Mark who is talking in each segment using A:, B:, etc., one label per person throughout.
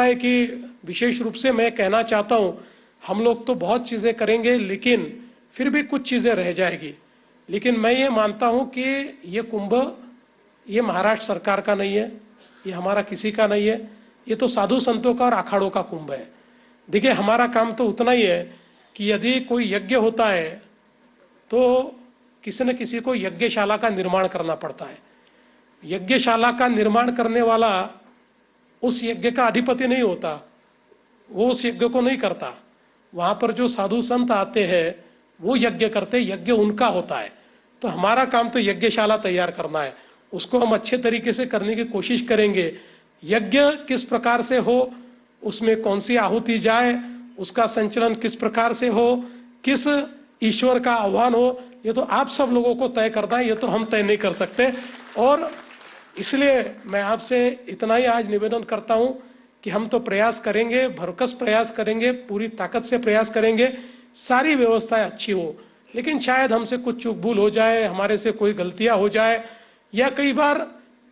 A: है कि विशेष रूप से मैं कहना चाहता हूं, हम लोग तो बहुत चीजें करेंगे लेकिन फिर भी कुछ चीजें रह जाएगी। लेकिन मैं ये मानता हूं कि ये कुंभ ये महाराष्ट्र सरकार का नहीं है, ये हमारा किसी का नहीं है, ये तो साधु संतों का और अखाड़ों का कुंभ है। देखिए, हमारा काम तो उतना ही है कि यदि कोई यज्ञ होता है तो किसी न किसी को यज्ञशाला का निर्माण करना पड़ता है। यज्ञशाला का निर्माण करने वाला उस यज्ञ का अधिपति नहीं होता, वो उस यज्ञ को नहीं करता। वहां पर जो साधु संत आते हैं वो यज्ञ करते, यज्ञ उनका होता है। तो हमारा काम तो यज्ञशाला तैयार करना है, उसको हम अच्छे तरीके से करने की कोशिश करेंगे। यज्ञ किस प्रकार से हो, उसमें कौन सी आहुति जाए, उसका संचालन किस प्रकार से हो, किस ईश्वर का आह्वान हो, ये तो आप सब लोगों को तय करना है, ये तो हम तय नहीं कर सकते। और इसलिए मैं आपसे इतना ही आज निवेदन करता हूं कि हम तो प्रयास करेंगे, भरकस प्रयास करेंगे, पूरी ताकत से प्रयास करेंगे, सारी व्यवस्थाएं अच्छी हो। लेकिन शायद हमसे कुछ चूक भूल हो जाए, हमारे से कोई गलतियां हो जाए, या कई बार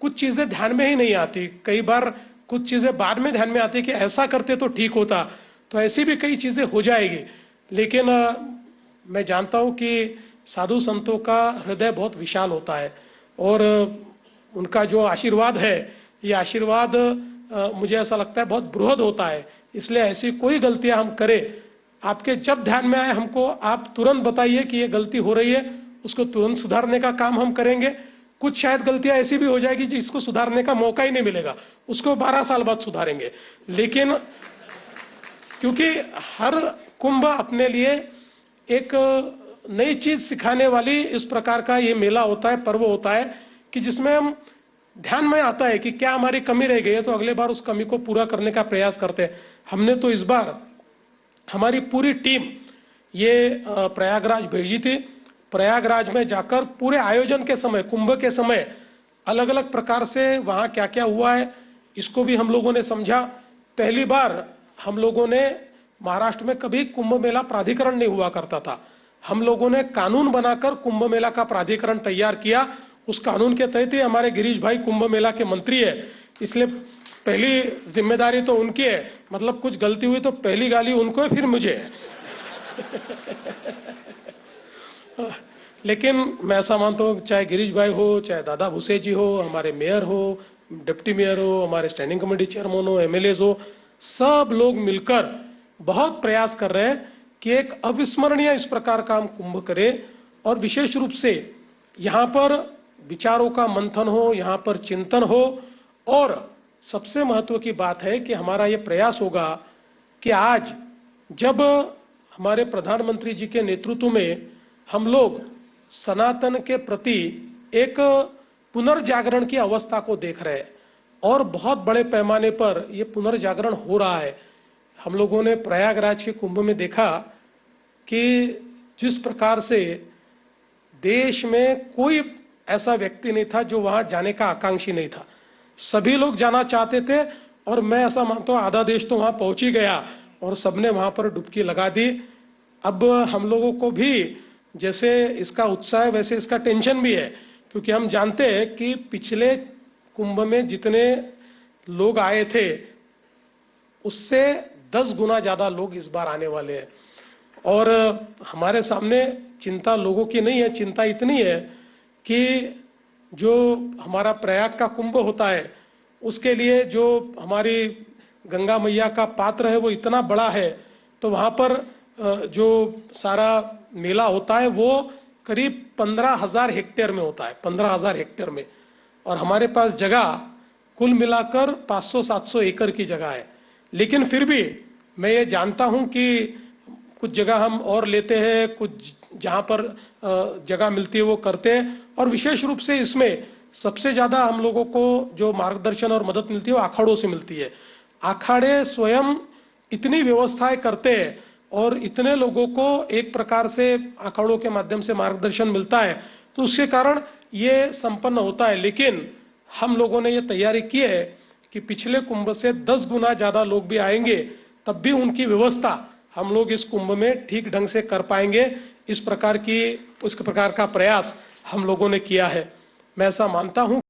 A: कुछ चीजें ध्यान में ही नहीं आती, कई बार कुछ चीजें बाद में ध्यान में आती कि ऐसा करते तो ठीक होता। तो ऐसी भी कई चीजें हो जाएगी। लेकिन मैं जानता हूं कि साधु संतों का हृदय बहुत विशाल होता है और उनका जो आशीर्वाद है, ये आशीर्वाद मुझे ऐसा लगता है बहुत बृहद होता है। इसलिए ऐसी कोई गलतियां हम करें, आपके जब ध्यान में आए हमको आप तुरंत बताइए कि ये गलती हो रही है, उसको तुरंत सुधारने का काम हम करेंगे। कुछ शायद गलतियां ऐसी भी हो जाएगी जिसको सुधारने का मौका ही नहीं मिलेगा, उसको 12 साल बाद सुधारेंगे। लेकिन क्योंकि हर कुंभ अपने लिए एक नई चीज सिखाने वाली इस प्रकार का ये मेला होता है, पर्व होता है कि जिसमें हम ध्यान में आता है कि क्या हमारी कमी रह गई है, तो अगले बार उस कमी को पूरा करने का प्रयास करते हैं। हमने तो इस बार हमारी पूरी टीम ये प्रयागराज भेजी थी। प्रयागराज में जाकर पूरे आयोजन के समय, कुंभ के समय अलग अलग प्रकार से वहां क्या क्या हुआ है इसको भी हम लोगों ने समझा। पहली बार हम लोगों ने, महाराष्ट्र में कभी कुंभ मेला प्राधिकरण नहीं हुआ करता था, हम लोगों ने कानून बनाकर कुंभ मेला का प्राधिकरण तैयार किया। उस कानून के तहत ही हमारे गिरीश भाई कुंभ मेला के मंत्री है, इसलिए पहली जिम्मेदारी तो उनकी है। मतलब कुछ गलती हुई तो पहली गाली उनको है, फिर मुझे है। लेकिन मैं ऐसा मानता हूँ, चाहे गिरीश भाई हो, चाहे दादा भूसे जी हो, हमारे मेयर हो, डिप्टी मेयर हो, हमारे स्टैंडिंग कमेटी चेयरमैन हो, एमएलए हो, सब लोग मिलकर बहुत प्रयास कर रहे हैं कि एक अविस्मरणीय इस प्रकार का हम कुंभ करें। और विशेष रूप से यहाँ पर विचारों का मंथन हो, यहाँ पर चिंतन हो। और सबसे महत्व की बात है कि हमारा ये प्रयास होगा कि आज जब हमारे प्रधानमंत्री जी के नेतृत्व में हम लोग सनातन के प्रति एक पुनर्जागरण की अवस्था को देख रहे हैं और बहुत बड़े पैमाने पर ये पुनर्जागरण हो रहा है। हम लोगों ने प्रयागराज के कुंभ में देखा कि जिस प्रकार से देश में कोई ऐसा व्यक्ति नहीं था जो वहां जाने का आकांक्षी नहीं था, सभी लोग जाना चाहते थे। और मैं ऐसा मानता हूं आधा देश तो वहां पहुंच ही गया और सबने वहां पर डुबकी लगा दी। अब हम लोगों को भी जैसे इसका उत्साह है वैसे इसका टेंशन भी है, क्योंकि हम जानते हैं कि पिछले कुंभ में जितने लोग आए थे उससे 10 गुना ज्यादा लोग इस बार आने वाले हैं। और हमारे सामने चिंता लोगों की नहीं है, चिंता इतनी है कि जो हमारा प्रयाग का कुंभ होता है उसके लिए जो हमारी गंगा मैया का पात्र है वो इतना बड़ा है, तो वहां पर जो सारा मेला होता है वो करीब 15,000 हेक्टेयर में होता है, 15,000 हेक्टेयर में। और हमारे पास जगह कुल मिलाकर 500-700 एकड़ की जगह है। लेकिन फिर भी मैं ये जानता हूं कि कुछ जगह हम और लेते हैं, कुछ जहां पर जगह मिलती है वो करते हैं। और विशेष रूप से इसमें सबसे ज्यादा हम लोगों को जो मार्गदर्शन और मदद मिलती है वो अखाड़ों से मिलती है। अखाड़े स्वयं इतनी व्यवस्थाएं करते हैं और इतने लोगों को एक प्रकार से अखाड़ों के माध्यम से मार्गदर्शन मिलता है, तो उसके कारण ये संपन्न होता है। लेकिन हम लोगों ने ये तैयारी की है कि पिछले कुंभ से 10 गुना ज्यादा लोग भी आएंगे, तब भी उनकी व्यवस्था हम लोग इस कुंभ में ठीक ढंग से कर पाएंगे। इस प्रकार का प्रयास हम लोगों ने किया है। मैं ऐसा मानता हूं